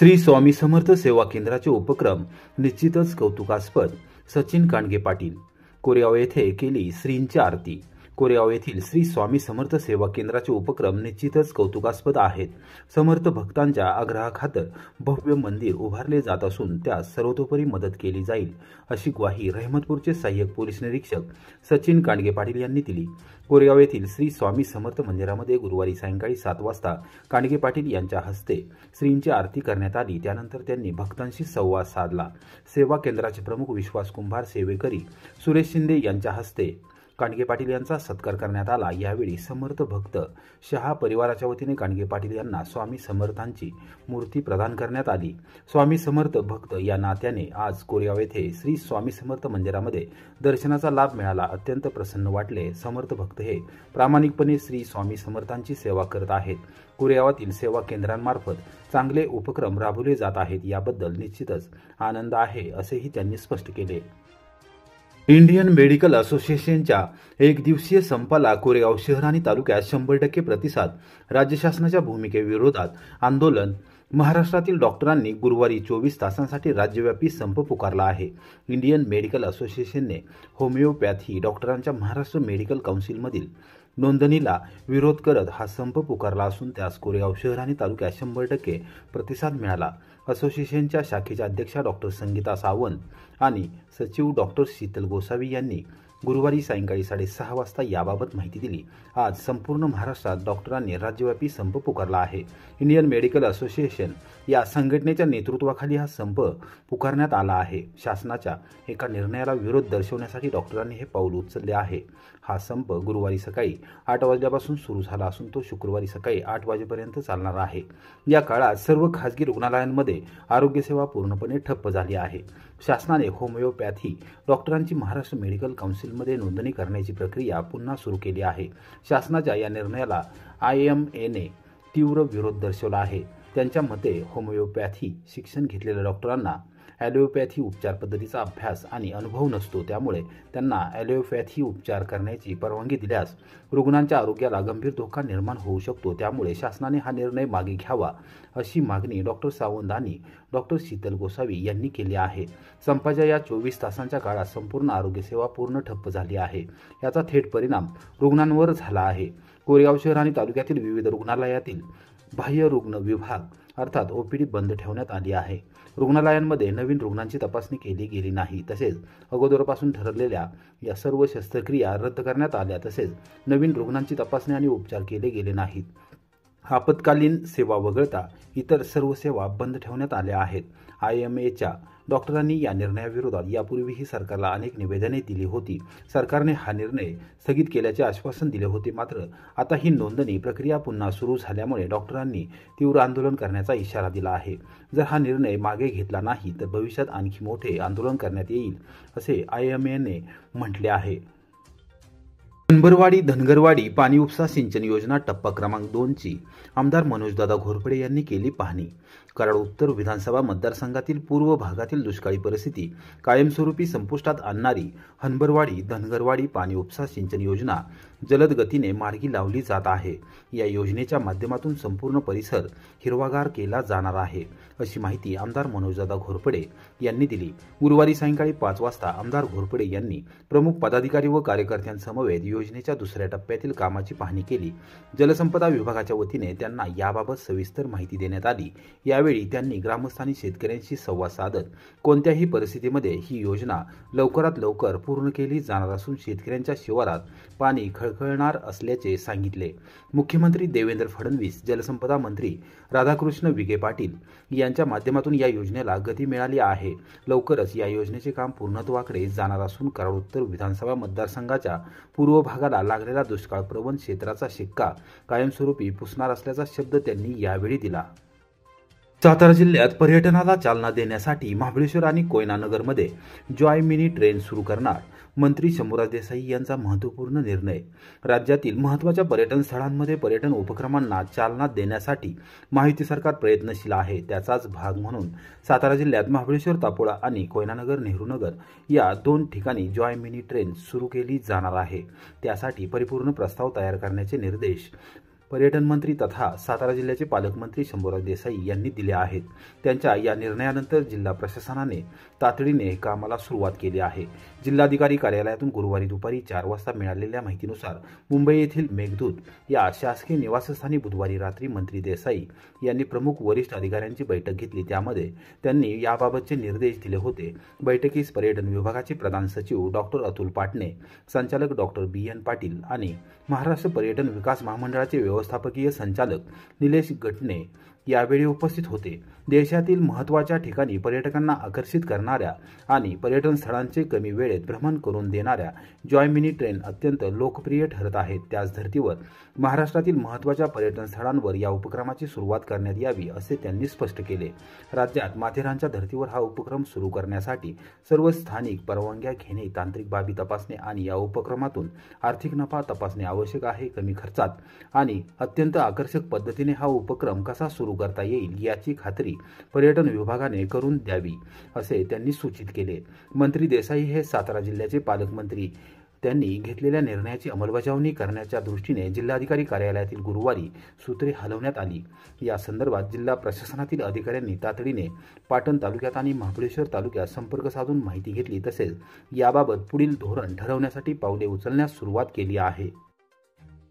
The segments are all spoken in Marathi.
श्री स्वामी समर्थ सेवा केंद्राचे उपक्रम निश्चितच कौतुकास्पद. सचिन कांडगे पाटील. कोरेगाव येथे केली श्रींची आरती. कोरेगाव येथील श्री स्वामी समर्थ सेवा केंद्राचे उपक्रम निश्चितच कौतुकास्पद आहेत. समर्थ भक्तांच्या आग्रहाखातर भव्य मंदिर उभारले जात असून त्यास सर्वतोपरी मदत केली जाईल अशी ग्वाही रहमतपूरचे सहाय्यक पोलीस निरीक्षक सचिन कांडगे पाटील यांनी दिली. कोरेगाव येथील श्री स्वामी समर्थ मंदिरामध्ये गुरुवारी सायंकाळी 7 वाजता कांडगे पाटील यांच्या हस्ते श्रींची आरती करण्यात आली. त्यानंतर त्यांनी भक्तांशी संवाद साधला. सेवा केंद्राचे प्रमुख विश्वास कुंभार सेवेकरी सुरेश शिंदे यांच्या हस्ते कांडगे पाटील यांचा सत्कार करण्यात आला. यावेळी समर्थ भक्त शहा परिवाराच्या वतीने कांडगे पाटील यांना स्वामी समर्थांची मूर्ती प्रदान करण्यात आली. स्वामी समर्थ भक्त या नात्याने आज कोरेगाव येथे श्री स्वामी समर्थ मंदिरामध्ये दर्शनाचा लाभ मिळाला. अत्यंत प्रसन्न वाटले. समर्थ भक्त हे प्रामाणिकपणे श्री स्वामी समर्थांची सेवा करत आहेत. कोरेगावातील सेवा केंद्रांमार्फत चांगले उपक्रम राबवले जात आहेत. याबद्दल निश्चितच आनंद आहे असेही त्यांनी स्पष्ट केले. इंडियन मेडिकल असोसिएशनच्या एक दिवसीय संपाला कोरेगाव शहर आणि तालुक्यात 100% प्रतिसाद. राज्य शासनाच्या भूमिकेविरोधात आंदोलन. महाराष्ट्रातील डॉक्टरांनी गुरुवारी 24 तासांसाठी राज्यव्यापी संप पुकारला आहे. इंडियन मेडिकल असोसिएशनने होमिओपॅथी डॉक्टरांच्या महाराष्ट्र मेडिकल काउन्सिलमधील नोंदणीला विरोध करत हा संप पुकारला असून त्यास कोरेगाव शहर आणि तालुक्यात 100% प्रतिसाद मिळाला. असोसिएशनच्या शाखेच्या अध्यक्षा डॉक्टर संगीता सावंत आणि सचिव डॉक्टर शीतल गोसावी यांनी गुरुवारी सायंकाळी 6:30 वाजता याबाबत माहिती दिली. आज संपूर्ण महाराष्ट्रात डॉक्टरांनी राज्यव्यापी संप पुकारला आहे. इंडियन मेडिकल असोसिएशन या संघटनेच्या नेतृत्वाखाली हा संप पुकारण्यात आला आहे. शासनाच्या एका निर्णयाला विरोध दर्शवण्यासाठी डॉक्टरांनी हे पाऊल उचलले आहे. हा संप गुरुवारी सकाळी 8 वाजल्यापासून सुरू झाला असून तो शुक्रवारी सकाळी 8 वाजेपर्यंत चालणार आहे. या काळात सर्व खासगी रुग्णालयांमध्ये आरोग्यसेवा पूर्णपणे ठप्प झाली आहे. शासनाने होमिओपॅथी डॉक्टरांची महाराष्ट्र मेडिकल काउन्सिलमध्ये नोंदणी करण्याची प्रक्रिया पुन्हा सुरू केली आहे. शासनाच्या या निर्णयाला IMAने तीव्र विरोध दर्शवला आहे. त्यांच्या मते होमिओपॅथी शिक्षण घेतलेल्या डॉक्टरांना ॲलोपॅथी उपचार पद्धतीचा अभ्यास आणि अनुभव नसतो. त्यामुळे त्यांना ॲलोपॅथी उपचार करण्याची परवानगी दिल्यास रुग्णांच्या आरोग्याला गंभीर धोका निर्माण होऊ शकतो. त्यामुळे शासनाने हा निर्णय मागे घ्यावा अशी मागणी डॉक्टर सावंत आणि डॉक्टर शीतल गोसावी यांनी केली आहे. संपाच्या या 24 तासांच्या काळात संपूर्ण आरोग्यसेवा पूर्ण ठप्प झाली आहे. याचा थेट परिणाम रुग्णांवर झाला आहे. कोरेगाव शहर आणि तालुक्यातील विविध रुग्णालयातील बाह्य रुग्ण विभाग अर्थात OPD बंद ठेवण्यात आली आहे. रुग्णालयांमध्ये नवीन रुग्णांची तपासणी केली गेली नाही. तसेच अगोदरपासून ठरलेल्या या सर्व शस्त्रक्रिया रद्द करण्यात आल्या. तसेच नवीन रुग्णांची तपासणी आणि उपचार केले गेले नाहीत. आपत्कालीन सेवा वगळता इतर सर्व सेवा बंद ठेवण्यात आल्या आहेत. IMAच्या डॉक्टरांनी या निर्णयाविरोधात यापूर्वीही सरकारला अनेक निवेदने दिली होती. सरकारने हा निर्णय स्थगित केल्याचे आश्वासन दिले होते. मात्र आता ही नोंदणी प्रक्रिया पुन्हा सुरू झाल्यामुळे डॉक्टरांनी तीव्र आंदोलन करण्याचा इशारा दिला आहे. जर हा निर्णय मागे घेतला नाही तर भविष्यात आणखी मोठे आंदोलन करण्यात येईल असे IMAने म्हटले आहे. हनबरवाडी धनगरवाडी पाणी उपसा सिंचन योजना टप्पा क्रमांक 2 ची आमदार मनोजदादा घोरपडे यांनी केली पाहणी. कराड उत्तर विधानसभा मतदारसंघातील पूर्व भागातील दुष्काळी परिस्थिती कायमस्वरूपी संपुष्टात आणणारी हनबरवाडी धनगरवाडी पाणी उपसा सिंचन योजना जलद गतीने मार्गी लावली जात आहे. या योजनेच्या माध्यमातून संपूर्ण परिसर हिरवागार केला जाणार आहे अशी माहिती आमदार मनोजदादा घोरपडे यांनी दिली. गुरुवारी सायंकाळी 5 वाजता आमदार घोरपडे यांनी प्रमुख पदाधिकारी व कार्यकर्त्यांसमवेत योजनेच्या दुसऱ्या टप्प्यातील कामाची पाहणी केली. जलसंपदा विभागाच्या वतीने त्यांना याबाबत सविस्तर माहिती देण्यात आली. यावेळी त्यांनी ग्रामस्थांनी शेतकऱ्यांशी संवाद साधत कोणत्याही परिस्थितीमध्ये ही योजना लवकरात लवकर पूर्ण केली जाणार असून शेतकऱ्यांच्या शिवारात पाणी खळखळणार असल्याचे सांगितले. मुख्यमंत्री देवेंद्र फडणवीस, जलसंपदा मंत्री राधाकृष्ण विखे पाटील यांच्या माध्यमातून या योजनेला गती मिळाली आहे. लवकरच या योजनेचे काम पूर्णत्वाकडे जाणार असून कराड उत्तर विधानसभा मतदारसंघाच्या पूर्व भागाला लागलेला दुष्काळ प्रवण क्षेत्राचा शिक्का कायमस्वरूपी पुसणार असल्याचा शब्द त्यांनी यावेळी दिला. सातारा जिल्ह्यात पर्यटनाला चालना देण्यासाठी महाबळेश्वर आणि कोयना नगरमध्ये जॉय मिनी ट्रेन सुरू करणार. मंत्री शंभूराज देसाई यांचा महत्त्वपूर्ण निर्णय. राज्यातील महत्त्वाच्या पर्यटन स्थळांमध्ये पर्यटन उपक्रमांना चालना देण्यासाठी महायुती सरकार प्रयत्नशील आहे. त्याचाच भाग म्हणून सातारा जिल्ह्यात महाबळेश्वर, तापोळा आणि कोयनानगर, नेहरूनगर या 2 ठिकाणी जॉय मिनी ट्रेन सुरू केली जाणार आहे. त्यासाठी परिपूर्ण प्रस्ताव तयार करण्याचे निर्देश पर्यटन मंत्री तथा सातारा जिल्ह्याचे पालकमंत्री शंभूराज देसाई यांनी दिल्या आहेत। त्यांच्या या निर्णयानंतर जिल्हा प्रशासनाने तातडीने कामाला सुरुवात केली आहे। जिल्हाधिकारी कार्यालयातून गुरुवारी दुपारी 4 वाजता मिळालेल्या माहितीनुसार मुंबई येथील मेघदूत या शासकीय निवासस्थानी बुधवारी रात्री मंत्री देसाई यांनी प्रमुख वरिष्ठ अधिकाऱ्यांची बैठक घेतली। त्यामध्ये त्यांनी याबाबतचे निर्देश दिले होते। बैठकीस पर्यटन विभागाचे प्रधान सचिव डॉक्टर अतुल पाटणे, संचालक डॉक्टर BN पाटील आणि महाराष्ट्र पर्यटन विकास महामंडळाचे व्यवस्थापकीय संचालक निलेश गटणे यावेळी उपस्थित होते। देशातील महत्त्वाच्या ठिकाणी पर्यटकांना आकर्षित करणाऱ्या आणि पर्यटन स्थळांचे कमी वेळेत भ्रमण करून देणाऱ्या जॉय मिनी ट्रेन अत्यंत लोकप्रिय ठरत आहेत। त्याच धर्तीवर महाराष्ट्रातील महत्त्वाच्या पर्यटन स्थळांवर या उपक्रमाची सुरुवात करण्यात यावी असे त्यांनी स्पष्ट केले। राज्यात माथेरानच्या धर्तीवर हा उपक्रम सुरू करण्यासाठी सर्व स्थानिक परवानग्या घेणे, तांत्रिक बाबी तपासणे आणि या उपक्रमातून आर्थिक नफा तपासणे आवश्यक आहे। कमी खर्चात आणि अत्यंत आकर्षक पद्धतीने हा उपक्रम कसा सुरू करता येईल याची खात्री पर्यटन विभागाने करून द्यावी असे त्यांनी सूचित केले। मंत्री देसाई हे सातारा जिल्ह्याचे पालकमंत्री त्यांनी घेतलेल्या निर्णयाची अंमलबजावणी करण्याच्या दृष्टीने जिल्हाधिकारी कार्यालयातील गुरुवारी सूत्रे हलवण्यात आली। या संदर्भात जिल्हा प्रशासनातील अधिकाऱ्यांनी तातडीने पाटण तालुक्यात आणि महाबळेश्वर तालुक्यात संपर्क साधून माहिती घेतली, तसेच याबाबत पुढील धोरण ठरवण्यासाठी पावले उचलण्यास सुरुवात केली आहे।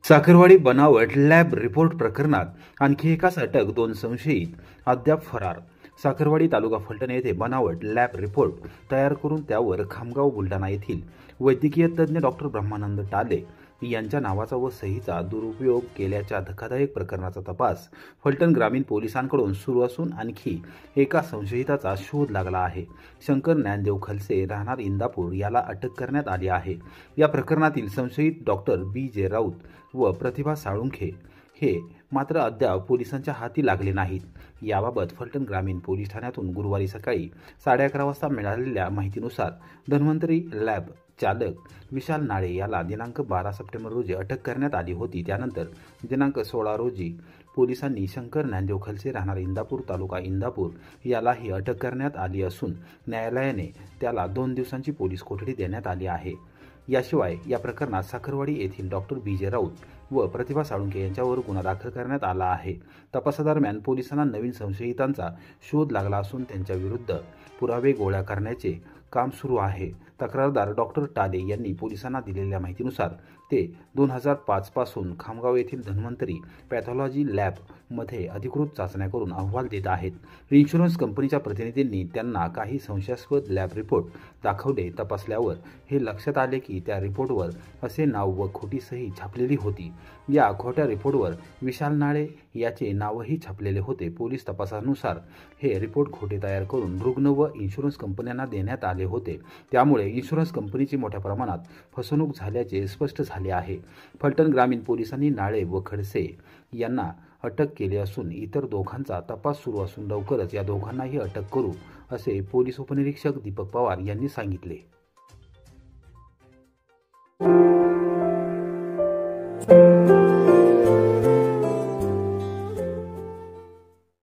साखरवाडी बनावट लॅब रिपोर्ट प्रकरणात आणखी एकास अटक, 2 संशयित अद्याप फरार। साखरवाडी तालुका फलटण येथे बनावट लॅब रिपोर्ट तयार करून त्यावर खामगाव बुलढाणा येथील वैद्यकीय तज्ज्ञ डॉक्टर ब्रह्मानंद टाले यांच्या नावाचा व सहीचा दुरुपयोग केल्याच्या धक्कादायक प्रकरणाचा तपास फलटण ग्रामीण पोलिसांकडून सुरू असून आणखी एका संशयिताचा शोध लागला आहे। शंकर ज्ञानदेव खलसे राहणार इंदापूर याला अटक करण्यात आली आहे। या प्रकरणातील संशयित डॉक्टर BJ राऊत व प्रतिभा साळुंखे हे मात्र अद्याप पोलिसांच्या हाती लागले नाहीत। याबाबत फलटण ग्रामीण पोलीस ठाण्यातून गुरुवारी सकाळी 11:30 वाजता मिळालेल्या माहितीनुसार धन्वंतरी लॅब चालक विशाल नाळे याला दिनांक 12 सप्टेंबर रोजी अटक करण्यात आली होती। त्यानंतर दिनांक 16 रोजी पोलिसांनी शंकर ज्ञानदेव खलसे राहणार इंदापूर तालुका इंदापूर यालाही अटक करण्यात आली असून न्यायालयाने त्याला 2 दिवसांची पोलीस कोठडी देण्यात आली आहे। याशिवाय या प्रकरणात साखरवाडी येथील डॉक्टर BJ राऊत व प्रतिभा साळुंखे यांच्यावर गुन्हा दाखल करण्यात आला आहे। तपासादरम्यान पोलिसांना नवीन संशयितांचा शोध लागला असून त्यांच्या विरुद्ध पुरावे गोळा करण्याचे काम सुरू आहे। तक्रारदार डॉक्टर टाले यांनी पोलिसांना दिलेल्या माहितीनुसार ते 2005 पासून खामगाव येथील धन्वंतरी पॅथॉलॉजी लॅब मध्ये अधिकृत चाचण्या करून अहवाल देत आहेत। इन्शुरन्स कंपनीच्या प्रतिनिधींनी त्यांना काही संशयास्पद लॅब रिपोर्ट दाखवले। तपासल्यावर हे लक्षात आले की त्या रिपोर्टवर असे नाव व खोटी सही छापलेली होती। या खोट्या रिपोर्टवर विशाल नाळे याचे नावही छापलेले होते। पोलीस तपासानुसार हे रिपोर्ट खोटे तयार करून रुग्ण व इन्शुरन्स कंपन्यांना देण्यात आले होते। त्यामुळे इन्शुरन्स कंपनीची मोठ्या प्रमाणात फसवणूक झाल्याचे स्पष्ट झाले आहे। फलटण ग्रामीण पोलिसांनी नाळे व खडसे यांना अटक केली असून इतर दोघांचा तपास सुरू असून लवकरच या दोघांनाही अटक करू असे पोलीस उपनिरीक्षक दीपक पवार यांनी सांगितले।